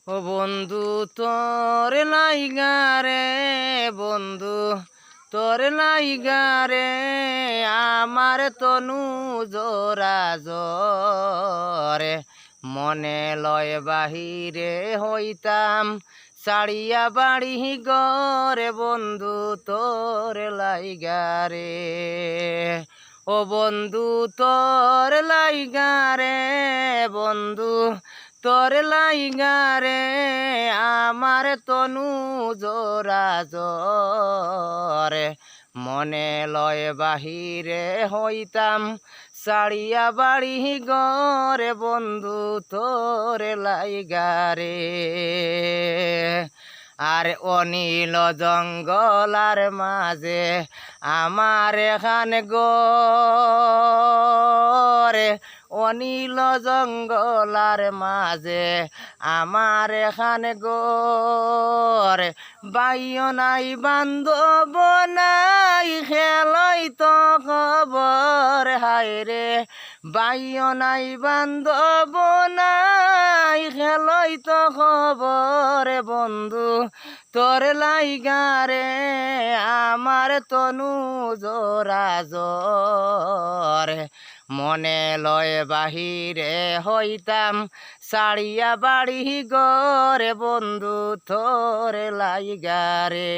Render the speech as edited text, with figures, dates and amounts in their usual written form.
ও বন্ধু তোর লাইগা রে বন্ধু তোর লাইগা রে আমার তনু জোরা জরে মনে লয় বাহিরে হইতাম সাড়িয়া বাড়ি গরে বন্ধু তোর লাইগা রে ও বন্ধু তোর লাইগা রে বন্ধু তোর লাইগা রে আমার তনু জোরা জরে মনে লয় বাহিরে হইতাম সাড়িয়া বাড়ি গরে বন্ধু তোর লাইগা রে আর অনিল জঙ্গলার মাঝে আমার এখান গরে অনিল জঙ্গলার মাঝে আমার এখান গরে বাইও নাই বান্ধব নাই খেলই তো খবর হায় রে বাইও নাই বান্ধব নাই খেলই তো খবর বন্ধু তোর লাইগা রে আমার তনু জোরা জরে মনে লয় বাহিরে হইতাম সাড়িয়া বাড়ি গরে বন্ধু তোর লাইগা রে।